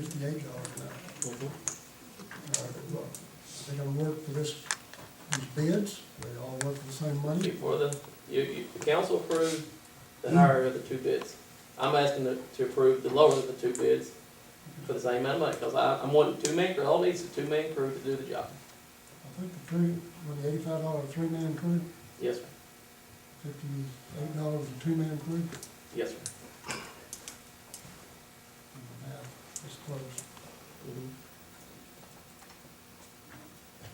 $58 an hour. Well, they gonna work for these bids, they all work for the same money. For the council approved the higher of the two bids. I'm asking to approve the lower of the two bids for the same amount of money, because I'm wanting two-man crew, all needs is a two-man crew to do the job. I think the $85 three-man crew, Yes, sir. $58 a two-man crew. Yes, sir. It's close.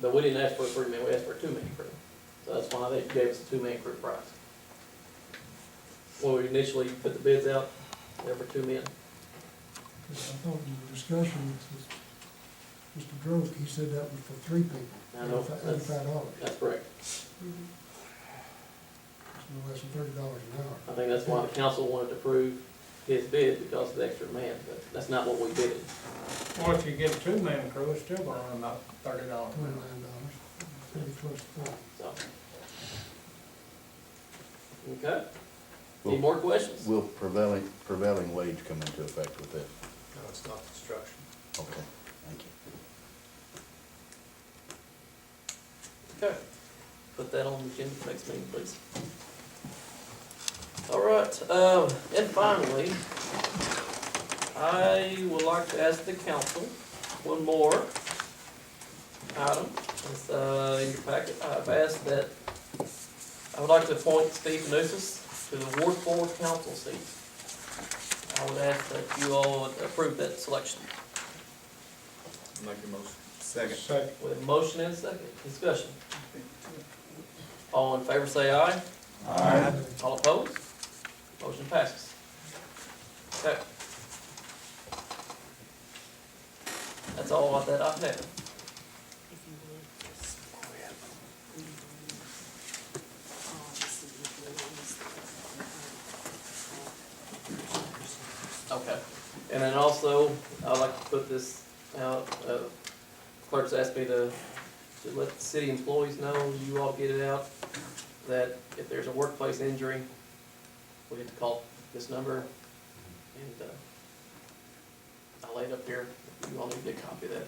But we didn't ask for a three-man, we asked for a two-man crew. So that's why they gave us a two-man crew price. When we initially put the bids out, they were two men. I thought in the discussion with Mr. Drove, he said that was for three people. I know, $85. that's correct. It's no less than $30 an hour. I think that's why the council wanted to approve his bid, because of the extra man, but that's not what we bid. Well, if you get a two-man crew, it's still gonna run about $30 an hour. $29, pretty close to $40. So. Okay. Any more questions? Will prevailing wage come into effect with this? No, it's not construction. Okay, thank you. Okay. Put that on the agenda for next meeting, please. All right, and finally, I would like to ask the council one more item. It's, in your packet. I've asked that, I would like to appoint Steve Noosis to the Ward 4 council seat. I would ask that you all would approve that selection. Make a motion. Second. Second. With a motion and a second, discussion. All in favor say aye. Aye. All opposed? Motion passes. Okay. That's all that I have. Okay. And then also, I'd like to put this out, clerk's asked me to let the city employees know, you all get it out, that if there's a workplace injury, we have to call this number, and, I'll lay it up here, you all need to get a copy of that.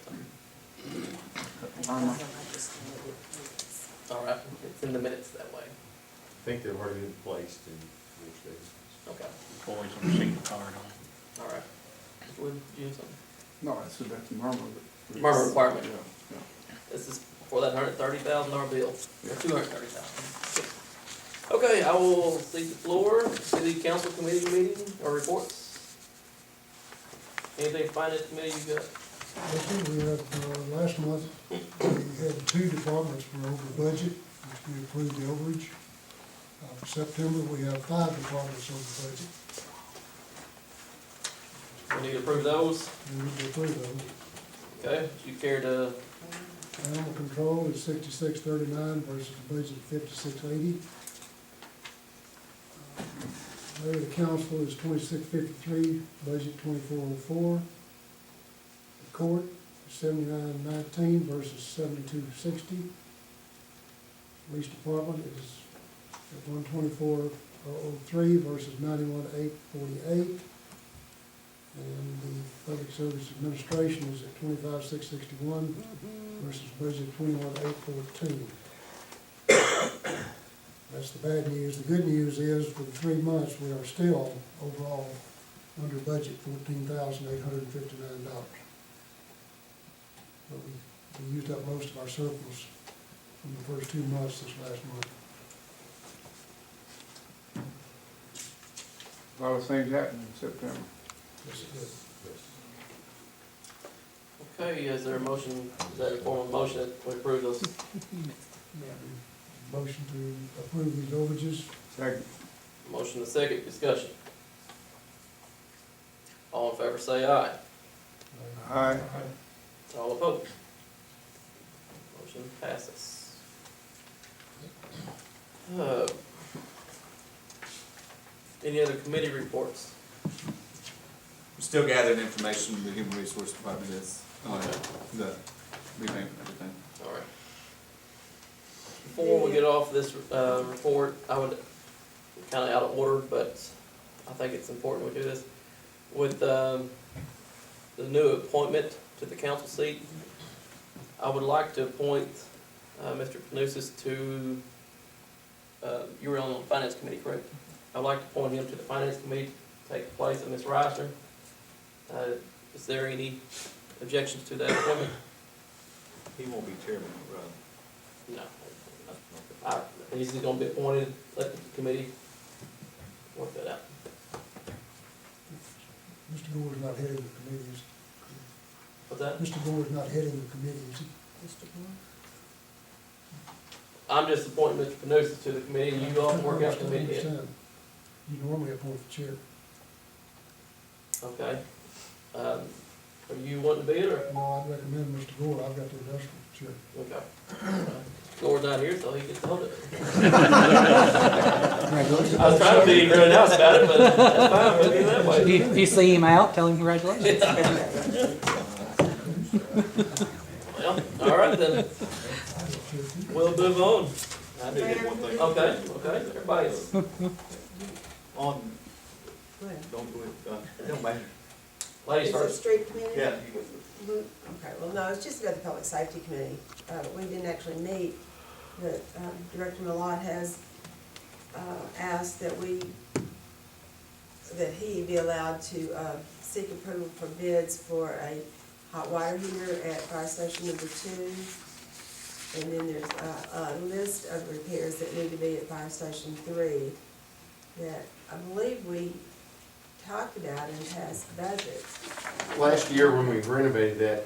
All right, it's in the minutes that way, I think they've already been placed in your states. okay, Always receive the card on. all right. Would you have something? No, that's murmur. Murmur requirement. Yeah. This is for that $130,000 bill, or $230,000. Okay, I will cede the floor, city council committee meeting or reports. Anything finance committee you got? Yes, we had, last month, we had two departments were over budget, which we approved the overage. For September, we have 5 departments over budget, We need to approve those, and we need to approve those. okay? You care to, Animal control is 6639 versus the budget of 5680. Mayor of the council is 2653, budget 2404. The court is 7919 versus 7260. Police department is at 12403 versus 91848. And the public service administration is at 25661 versus budget 21814. That's the bad news. The good news is for the 3 months, we are still overall under budget $14,859. But we used up most of our surplus from the first 2 months this last month. A lot of things happened in September. Yes, it did. okay, is there a motion, is that a form of motion that we approve those? Motion to approve these overages. Second. Motion to second, discussion. All in favor say aye. Aye. All opposed? Motion passes. Any other committee reports? We're still gathering information from the Human Resource Department is on Okay. the repayment and everything. All right. Before we get off this report, I would, kind of out of order, but I think it's important we do this. With the new appointment to the council seat. I would like to appoint Mr. Panousis to, you were on the finance committee, correct? I'd like to appoint him to the finance committee, to take the place of Ms. Reisner. Is there any objections to that appointment? He won't be chairman, right? No. He's gonna be appointed, let the committee work that out. Mr. Gore's not heading the committees. What's that? Mr. Gore's not heading the committees. I'm just appointing Mr. Panousis to the committee, and you all can work out the committee head. Understand. You normally appoint the chair. Okay. Are you wanting to be it, or? No, I'd recommend Mr. Gore, I've got the industrial chair. Okay. Gore's not here, so he gets to hold it. Congratulations. I was trying to be really nice about it, but that's fine, we'll do it that way. If you see him out, tell him congratulations. Well, all right then, we'll move on. I do have one thing. Okay, everybody's, On, don't go, it don't matter. ladies Is it first. street committee? Yeah, you go. Okay, well, no, it's just about the public safety committee. We didn't actually meet, but Director Millat has asked that he be allowed to seek approval for bids for a hot water heater at fire station number 2. And then there's a list of repairs that need to be at fire station 3 that I believe we talked about in past budgets. Last year, when we renovated that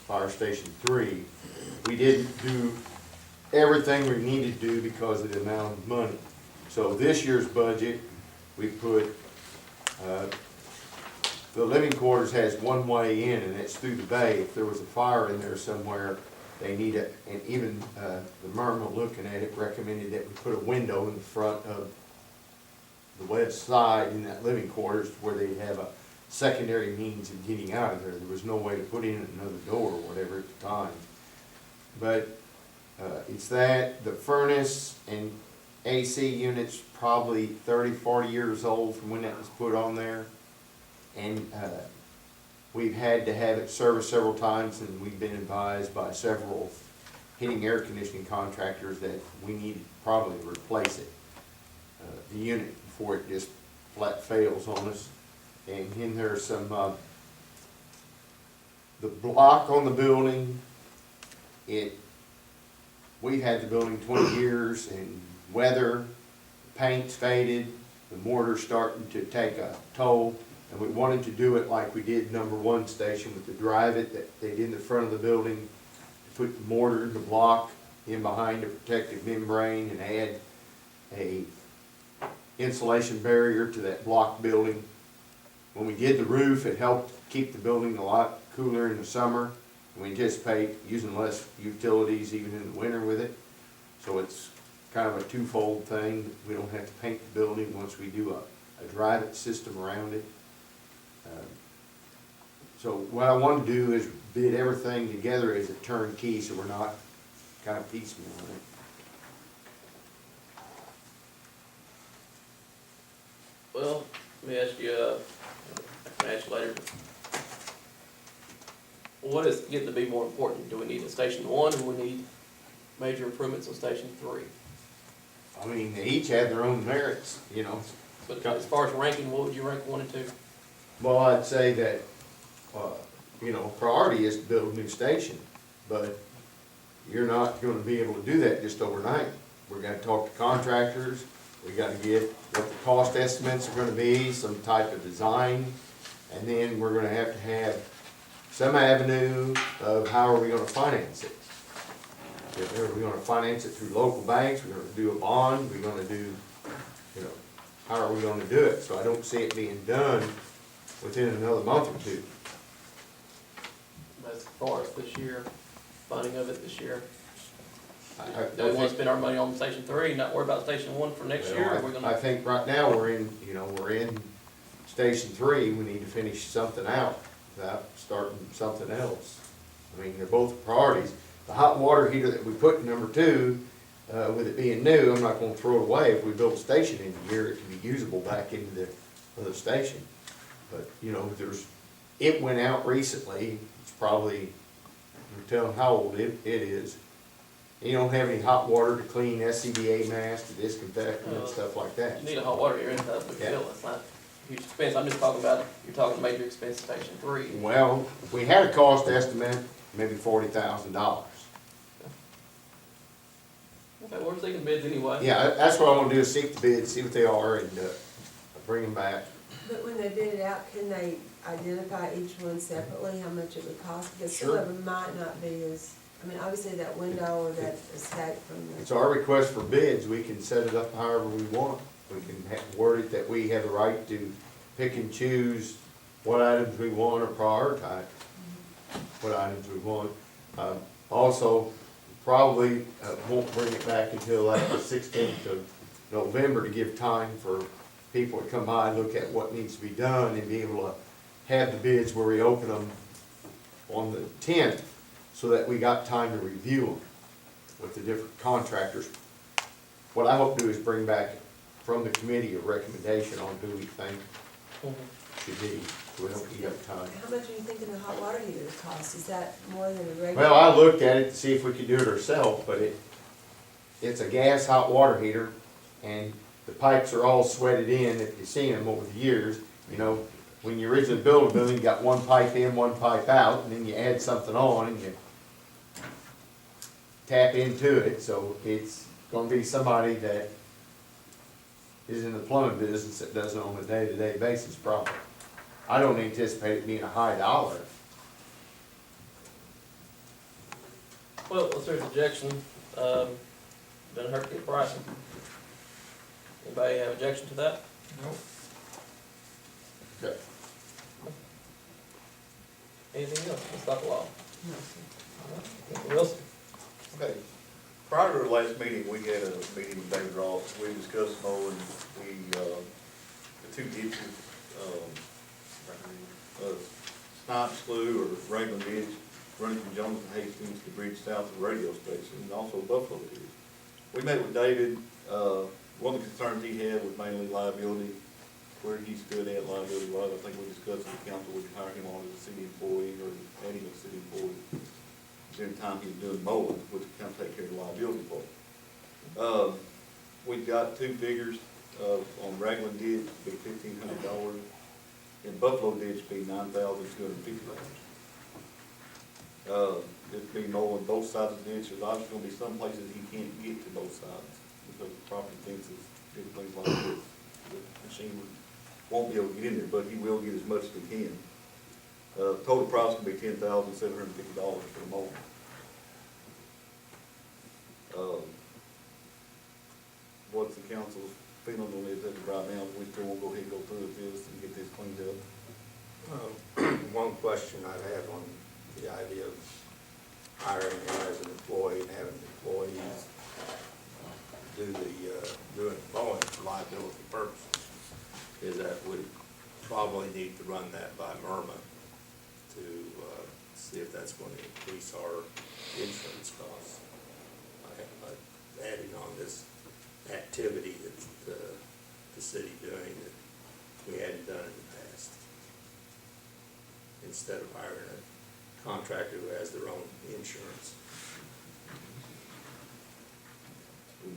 fire station 3, we didn't do everything we needed to do because of the amount of money. So this year's budget, we put, the living quarters has one way in, and it's through the bay. If there was a fire in there somewhere, they need it, and even the MERMA looking at it recommended that we put a window in the front of the west side in that living quarters where they have a secondary means of getting out of there. There was no way to put in another door or whatever at the time. But it's that, the furnace and AC units probably 30, 40 years old from when that was put on there. And we've had to have it serviced several times, and we've been advised by several heating air conditioning contractors that we need to probably replace it, the unit, before it just flat fails on us. And then there's some, the block on the building, we've had the building 20 years, and weather, paint's faded, the mortar's starting to take a toll, and we wanted to do it like we did number 1 station with the drive-it that they did in the front of the building, to put the mortar in the block in behind a protective membrane and add a insulation barrier to that block building. When we did the roof, it helped keep the building a lot cooler in the summer. We anticipate using less utilities even in the winter with it. So it's kind of a twofold thing. We don't have to paint the building once we do a drive-it system around it. So what I want to do is bid everything together as a turnkey, so we're not kind of piecemeal on it. Well, let me ask you, I can ask you later. What is getting to be more important? Do we need a station 1, or we need major improvements on station 3? I mean, they each have their own merits, you know. But as far as ranking, what would you rank 1 and 2? Well, I'd say that, you know, priority is to build a new station, but you're not gonna be able to do that just overnight. We're gonna talk to contractors, we gotta get what the cost estimates are gonna be, some type of design, and then we're gonna have some avenue of how are we gonna finance it. Are we gonna finance it through local banks, we're gonna do a bond, we're gonna do, you know, how are we gonna do it? So I don't see it being done within another month or 2. As far as this year, funding of it this year? I Do we want to think- spend our money on station 3, not worry about station 1 for next year, or are we I gonna? think right now we're in station 3, we need to finish something out without starting something else. I mean, they're both priorities. The hot water heater that we put in number 2, with it being new, I'm not gonna throw it away. If we build a station in a year, it can be usable back into the other station. But, you know, there's it went out recently, it's probably, I'm telling how old it is. You don't have any hot water to clean SCBA masks, to disinfect and stuff like that. You need a hot water heater, that's a big Yeah. deal, it's not a huge expense, I'm just talking about, you're talking major expense station 3. Well, we had a cost estimate, maybe $40,000. Okay, we're seeking bids anyway. Yeah, that's what I wanna do, is seek the bids, see what they are, and, bring them back. But when they bid it out, can they identify each one separately, how much it would cost? Because some Sure. of them might not be as, I mean, obviously that window or that escape from the. It's our request for bids, we can set it up however we want. We can word it that we have the right to pick and choose what items we want or prioritize what items we want. Also, probably won't bring it back until like the 16th of November to give time for people to come by and look at what needs to be done and be able to have the bids where we open them on the 10th, so that we got time to review them with the different contractors. What I hope to do is bring back from the committee a recommendation on who we think should be, so we don't eat up time. How much are you thinking the hot water heater would cost? Is that more than a regular? Well, I looked at it to see if we could do it ourselves, but it's a gas hot water heater, and the pipes are all sweated in, if you've seen them over the years. You know, when you originally build a building, you got one pipe in, one pipe out, and then you add something on and you tap into it, so it's gonna be somebody that is in the plumbing business that does it on a day-to-day basis probably. I don't anticipate it being a high dollar. Well, if there's objection, doesn't hurt to get pricing. Anybody have objection to that? Nope. Okay. Anything else, Ms. Bucklaw? Mr. Wilson? Okay, prior to our last meeting, we had a meeting with David Ross, we discussed mowing the two ditches, Snipe Slough or Raglan Ditch, running from Jonathan Hastings to Bridge South of the radio station, and also Buffalo Ditch. We met with David, one of the concerns he had was mainly liability, where he stood at liability-wise. I think we discussed with the council, we could hire him on as a city employee or add him as a city employee during the time he was doing mowing, which would kind of take care of the liability part. We've got two figures, on Raglan Ditch, be $1,500, and Buffalo Ditch be $9,250. It'd be mowing both sides of the ditch. There's obviously gonna be some places he can't get to both sides because of property fences, different things like this. The machine won't be able to get in there, but he will get as much as he can. Total price will be $10,750 for the mowing. What's the council's feeling on this as of right now? We still won't go ahead and go through with this and get this cleaned up. One question I have on the idea of hiring him as an employee and having employees doing mowing for liability purposes, is that we probably need to run that by Murma to see if that's going to increase our insurance costs. Adding on this activity that the city doing that we hadn't done in the past, instead of hiring a contractor who has their own insurance.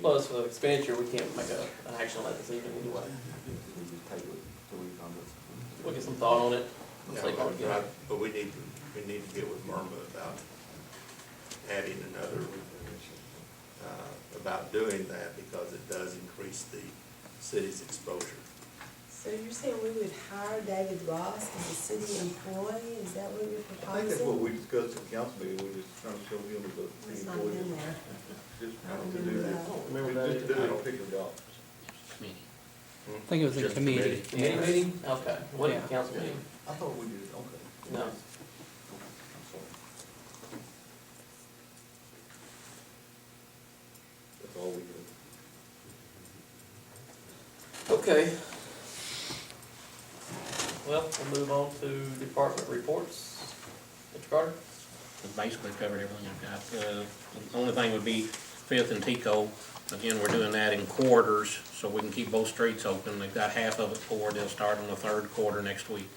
Plus, for the expenditure, we can't make an action on that this evening anyway. We'll get some thought on it. Yeah, but we need to get with Murma about adding another, about doing that, because it does increase the city's exposure. So you're saying we would hire David Ross as a city employee? Is that what you're proposing? I think that's what we discussed at the council meeting. We just trying to show him as a It's city not employee. in there. Just I don't to do remember that. that. Remember that? Just to do that particular job. I think it was a Just committee. Committee meeting? Okay, what Yeah. council meeting? I thought we did, okay. No. I'm sorry. That's all we do. Okay. Well, we'll move on to department reports. Mr. Carter? We've basically covered everything I've got. The only thing would be Fifth and Tico. Again, we're doing that in quarters, so we can keep both streets open. They've got half of it poured. They'll start on the third quarter next week.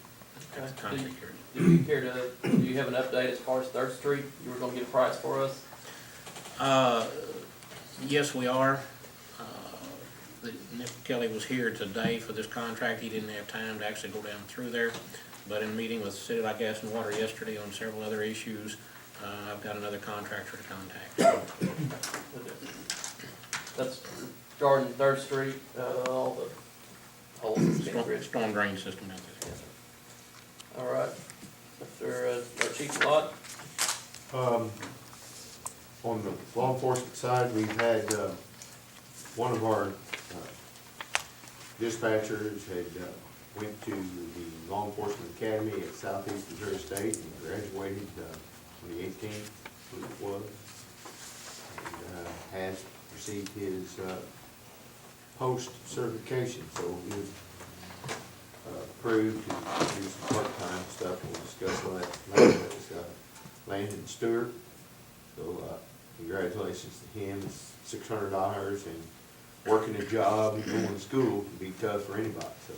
at the contract here. Do you care to, do you have an update as far as Third Street? You were gonna get a price for us? Yes, we are. Nick Kelly was here today for this contract. He didn't have time to actually go down through there. But in meeting with City Light Gas and Water yesterday on several other issues, I've got another contractor to contact. That's regarding Third Street, all the holes in the bridge. Storm drain system down there. Yes, sir. All right, Mr. our Chief Lot, On the law enforcement side, we've had, one of our dispatchers had, went to the Law Enforcement Academy at Southeast Missouri State and graduated, on the 18th, I believe it was. And, has received his, post certification, so he was approved to do some part-time stuff. We'll discuss all that later. It's Landon Stewart, so congratulations to him. It's $600 and working a job and going to school can be tough for anybody, so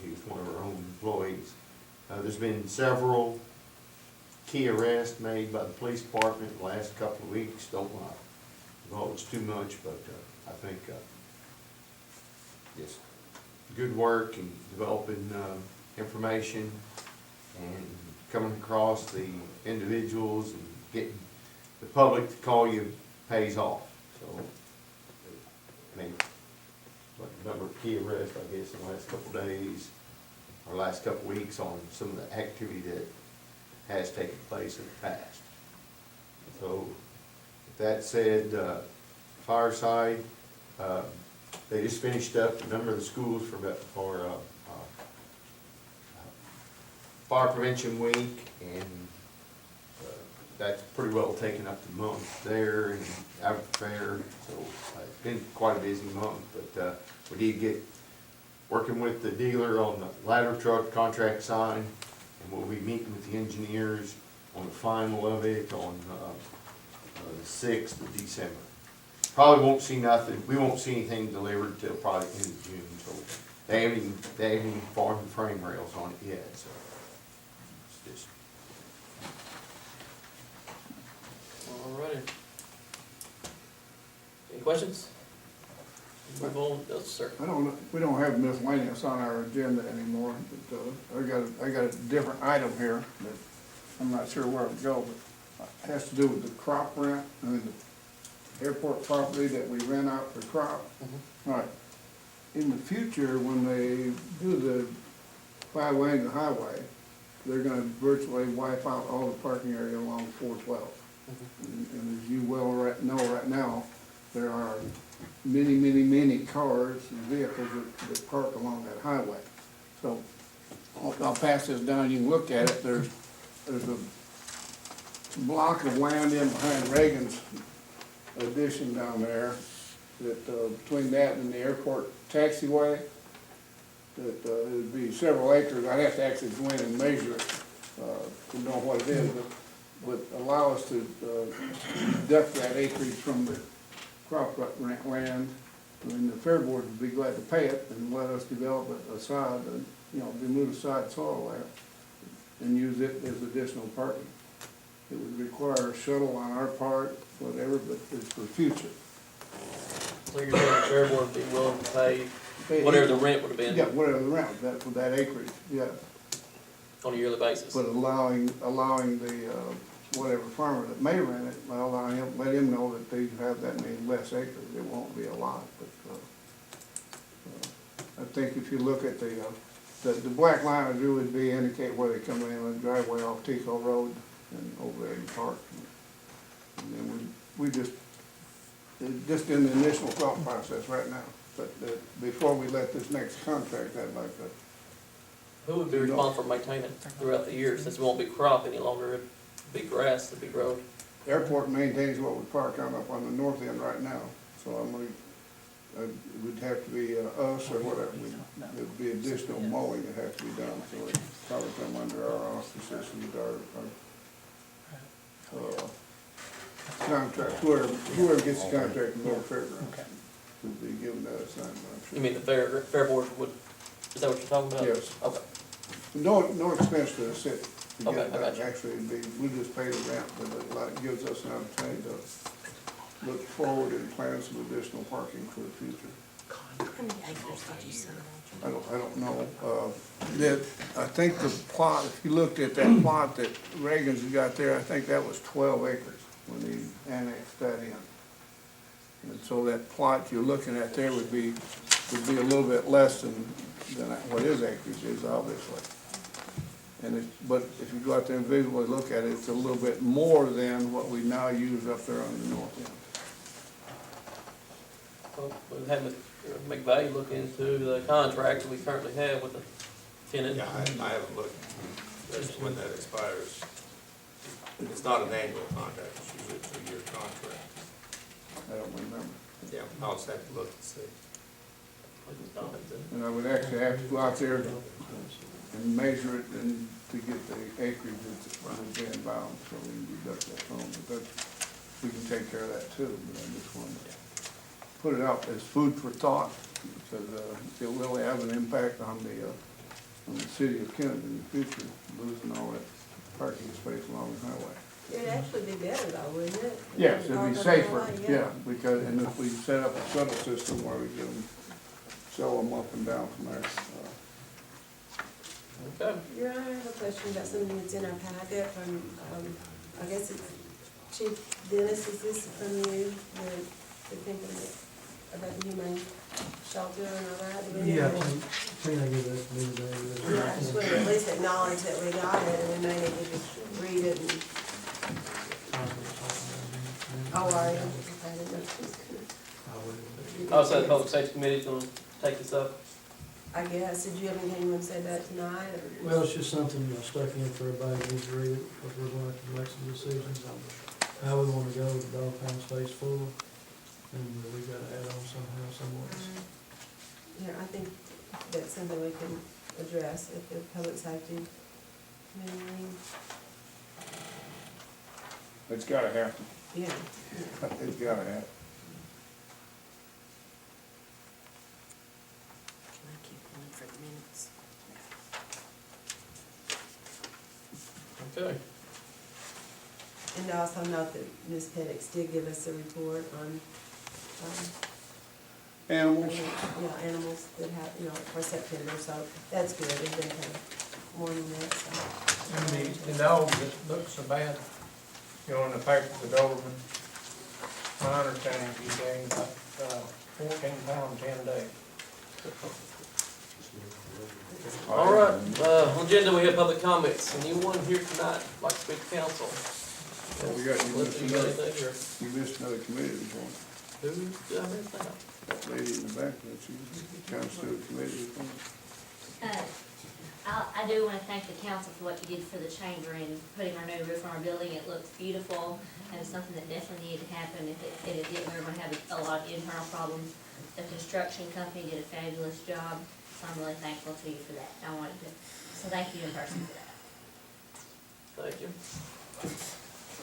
he was one of our own employees. There's been several key arrests made by the police department the last couple of weeks. Don't want to divulge too much, but I think just good work in developing information and coming across the individuals and getting the public to call you pays off. So, I mean, like a number of key arrests, I guess, in the last couple of days, or last couple of weeks on some of the activity that has taken place in the past. So, with that said, fire side, they just finished up a number of the schools for Fire Prevention Week, and that's pretty well taken up the month there and out fair. So it's been quite a busy month, but we did get working with the dealer on the ladder truck contract sign, and we'll be meeting with the engineers on the final of it on the 6th of December. Probably won't see nothing, we won't see anything delivered till probably end of June, so they haven't even formed the frame rails on it yet, so it's just. all righty. Any questions? Move on, no, sir. We don't have miscellaneous on our agenda anymore, but, I got a different item here that I'm not sure where it goes, but it has to do with the crop rent, I mean, the airport property that we rent out for crop. All right, in the future, when they do the five-lane to highway, they're gonna virtually wipe out all the parking area along 412. And as you well know right now, there are many cars and vehicles that park along that highway. So I'll pass this down, you can look at it. There's a block of land in behind Reagan's addition down there, that between that and the airport taxiway, that it would be several acres. I'd have to actually go in and measure it to know what it is, but would allow us to deduct that acreage from the crop rent land. I mean, the fair board would be glad to pay it and let us develop it aside, and, you know, remove aside soil there and use it as additional parking. It would require a shuttle on our part, whatever, but it's for future. So you're saying the fair board would be willing to pay whatever the rent would have been Yeah, whatever the rent, that, for that acreage, yeah. on a yearly basis? But allowing the, whatever farmer that may rent it, allow him, let him know that they have that many less acres. It won't be a lot, but, I think if you look at the black line would really indicate where they come in on the driveway off Tico Road and over there in the park. And then we just in the initial thought process right now. But before we let this next contract, I'd like to. Who would be responsible for maintaining it throughout the year, since it won't be crop any longer, it'd be grass, it'd be road? Airport maintains what we park on up on the north end right now, so it would have to be us or whatever. There'd be additional mowing that has to be done, so it'd probably come under our auspices and our contract, whoever gets the contract from North Fairgrounds would be given that assignment, I'm sure. You mean the fair board would Is that what you're talking about? Yes. Okay, No expense to the city. To Okay, get I that. got you. Actually, we just pay the rent, but it like gives us an opportunity to look forward and plan some additional parking for the future. How many acres did you sell? I don't know, that, I think the plot, if you looked at that plot that Reagan's got there, I think that was 12 acres when he annexed that in. And so that plot you're looking at there would be a little bit less than what his acreage is, obviously. And but if you go out there and visually look at it, it's a little bit more than what we now use up there on the north end. well, we'll have McVeigh look into the contract that we currently have with the tenant. Yeah, I haven't looked as to when that expires. It's not an annual contract, it's usually a 2-year contract. I don't remember. Yeah, I'll just have to look and see. And I would actually have to go out there and measure it and to get the acreage that's being bound, so we can deduct that from, but we can take care of that too, but I just wanted to put it out as food for thought, because it will have an impact on the city of Kennett in the future, losing all that parking space along the highway. It'd actually be better though, wouldn't it? Yes, it'd be Park on the safer, highway, yeah, because, and if we set up a shuttle system where we can sell them up and down from there. Okay, Your Honor, I have a question about something that's in our packet from, I guess it's Chief Dennis, is this from you, the thinking about the humane shelter and all that? Do we Yeah, know? Tina gave that to me today. Yeah, I just wanted to at least acknowledge that we got it, and we may need to just read it and, oh, are you? I didn't know. oh, so the public safety committee's gonna take this up? I guess, did you have anything you want to say about it tonight, or? Well, it's just something stuck in for everybody to needs to read it, because we're going to have to make some decisions on how we want to go with the dog pound space full, and we got to add on somehow, somewhere. Yeah, I think that's something we can address at the public safety meeting. It's gotta happen, Yeah. it's gotta happen. Can I keep one for the minutes? Okay. And also note that Ms. Pettix did give us a report on, Animals, yeah, animals that have, for September, so that's good, we've been kind of warning that, so. And the dog that looks so bad, in the paper, the Doberman, my understanding, he gained about 14 pounds 10 days. All right, on agenda, we have public comments. Anyone here tonight like to speak to council? we got, Melissa, you got anything, or you missed another committee report. who, did I miss that? That lady in the back, that she comes to the committee report. I do want to thank the council for what you did for the chamber and putting our new roof on our building. It looks beautiful, and it's something that definitely needed to happen. If it didn't, we were going to have a lot of internal problems. The construction company did a fabulous job, so I'm really thankful to you for that. So thank you in person for that. Thank you.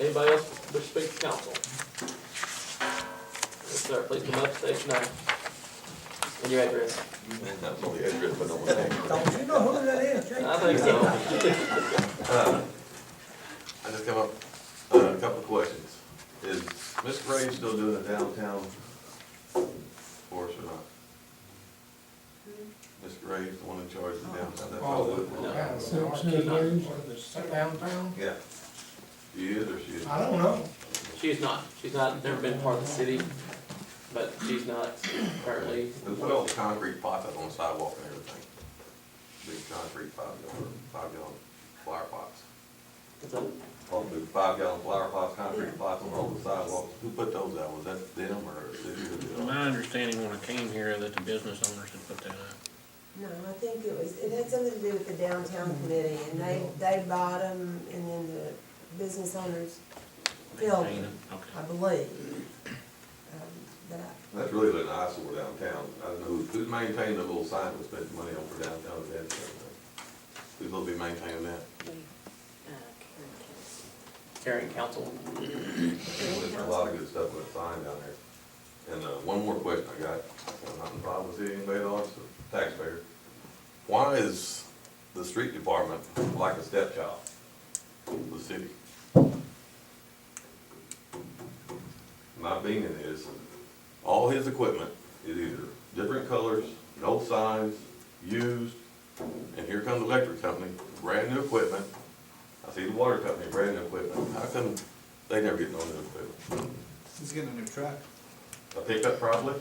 Anybody else wish to speak to council? Yes, sir, please come up, state your name and your address. Not only address, but no one name. Don't you know who that is, Jake? I think so. I just come up, a couple of questions. Is Mr. Gray still doing the downtown for us or not? Mr. Gray is the one in charge of the downtown, that's all good. Downtown? Yeah. She is or she isn't? I don't know. She's not, never been part of the city, but she's not currently. We put all the concrete pots up on the sidewalk and everything. Big concrete 5-gallon flower pots. What's up? All the 5-gallon flower pots, concrete pots on all the sidewalks. Who put those out? Was that them or did you? My understanding when I came here that the business owners had put that up. No, I think it had something to do with the downtown committee, and they bought them, and then the business owners filled them, Okay. I believe. But That's really an eyesore downtown. I don't know who's maintaining the little sign we spent money on for downtown events and everything. Who's gonna be maintaining that? Carrying council. There's a lot of good stuff with the sign down there. And, one more question I got, I'm not involved with the city, anybody else, the taxpayer. why is the street department like a stepchild of the city? My opinion is, all his equipment is either different colors, no size, used, and here comes the electric company, brand new equipment. I see the water company, brand new equipment. How come they never get no new equipment? He's getting a new truck. A pickup probably?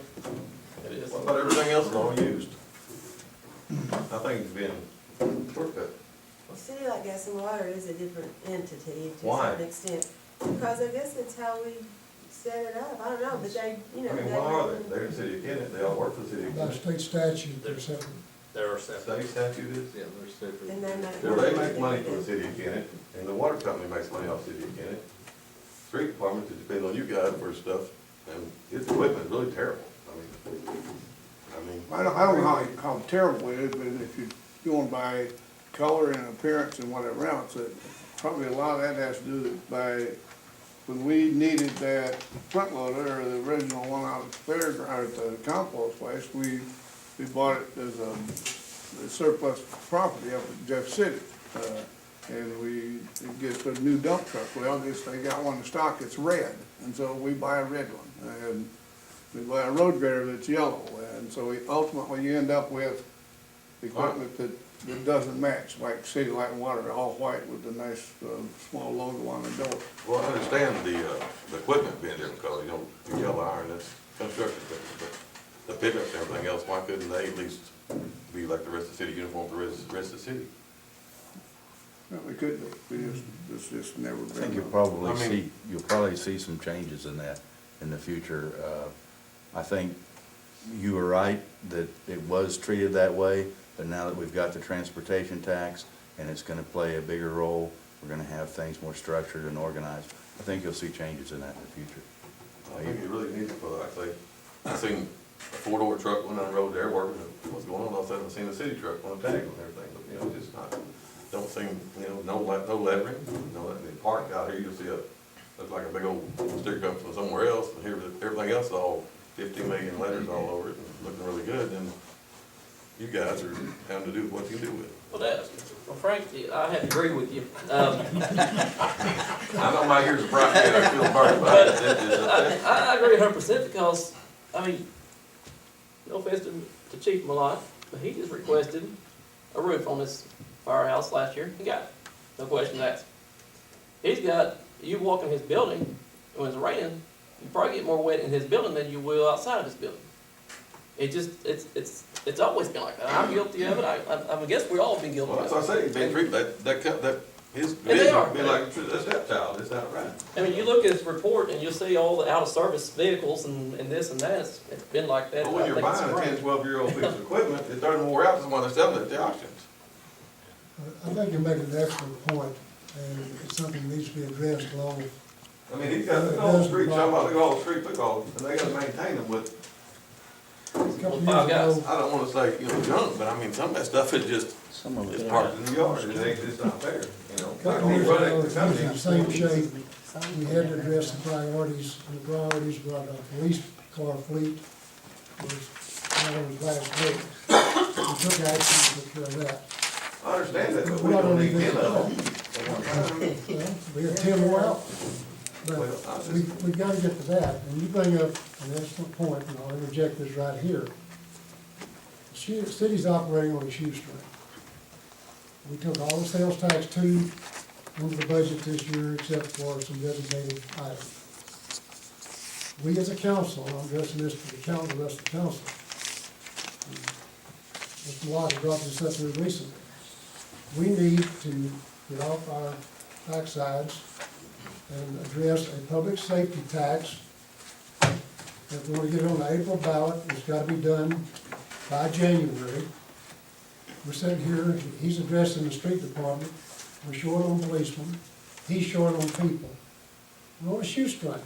It is. What about everything else is all used? I think it's been shortcut. Well, City Light Gas and Water is a different entity to a Why? certain extent. Because I guess it's how we set it up, I don't know, but they, you know. I mean, why are they? They're in the city of Kennett, they all work for the city of By Kennett. state statute, they're separate. There are separate. State statute is? Yeah, they're separate. And they make. Well, they make money for the city of Kennett, and the water company makes money off the city of Kennett. Street department, it depends on you guys for stuff, and his equipment is really terrible. I don't know how terrible it is, but if you're going by color and appearance and whatever else, probably a lot of that has to do by, when we needed that front loader, or the original one out at the fairground, or at the compost place, we bought it as a surplus property up at Jeff City. And it gets a new dump truck. Well, they got one in stock, it's red, and so we buy a red one. And we buy a road grader that's yellow, and so ultimately you end up with equipment that doesn't match, like City Light and Water, all white with the nice, small logo on the door. Well, I understand the equipment being different color, you know, your yellow iron, that's construction equipment, but the pickups and everything else, why couldn't they at least be like the rest of the city uniform for the rest of the city? Well, we could do, it's just never been. I think you'll probably see some changes in that in the future. I think you were right that it was treated that way, but now that we've got the transportation tax and it's gonna play a bigger role, we're gonna have things more structured and organized. I think you'll see changes in that in the future. I think it really needs it for, like I say, I seen a four-door truck went on the road there working, what's going on, all of a sudden I seen a city truck on a tag and everything, but, you know, just not, don't seem, you know, no lettering, no, in the park out here, you'll see looks like a big old sticker comes from somewhere else, and here, everything else is all 50 million letters all over it, and looking really good, and you guys are having to do what you do with it. Well, Frank, I have to agree with you. I know my ears are bright, I feel burnt about it. I agree 100% because, I mean, no offense to Chief Malott, but he just requested a roof on his firehouse last year. He got it. No questions asked. He's got, you walk in his building, when it's raining, you probably get more wet in his building than you will outside of his building. It just, it's always been like that. I'm guilty of it. I guess we all been guilty Well, of that's it. what I say, being treated, his And they vision are. would be like a stepchild, it's not right. I mean, you look at his report and you'll see all the out-of-service vehicles and this and that. It's been like that. But when you're buying a 10, 12-year-old piece of equipment, it doesn't wear out, someone that's selling it at the auctions. I think you're making an excellent point, and it's something that needs to be addressed along with. I mean, he's got, look at all the streets, look at all the streets, look at all, and they gotta maintain them with, A couple Well, years ago, I don't wanna say, you know, junk, but I mean, some of that stuff is just, Some of it's it. parked in the yard, it ain't, it's not fair, you know. a couple years ago, it was in the same shape. We had to address the priorities, and the priorities were our police car fleet was one of the last big. We took action to take care of that. I understand that, but We we don't don't need need 10 that. of them. Well, we had 10 more out, but Well, I was just- we've got to get to that, and you bring up an excellent point, and I'll interject this right here. The city's operating on a shoestring. We took all the sales tax too into the budget this year, except for some designated items. We as a council, I'm addressing this to the council, the rest of the council. Mr. Watt brought this up here recently. We need to get off our backsides and address a public safety tax. If we want to get it on the April ballot, it's got to be done by January. We're sitting here, he's addressing the street department, we're short on policemen, he's short on people. We're on a shoestring.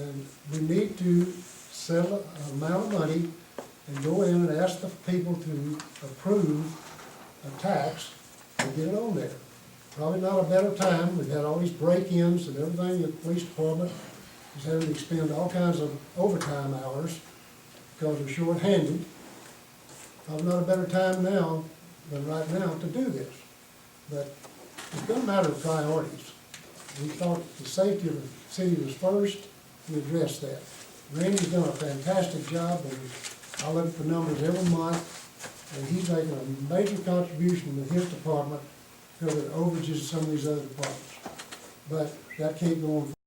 And we need to settle an amount of money and go in and ask the people to approve a tax and get it on there. Probably not a better time, we've had all these break-ins and everything, the police department is having to expend all kinds of overtime hours because they're short-handed. probably not a better time now than right now to do this. But it's been a matter of priorities. We thought the safety of the city was first, we addressed that. Randy's done a fantastic job, and I look at the numbers every month, and he's making a major contribution with his department to cover the overages of some of these other departments. But that can't go on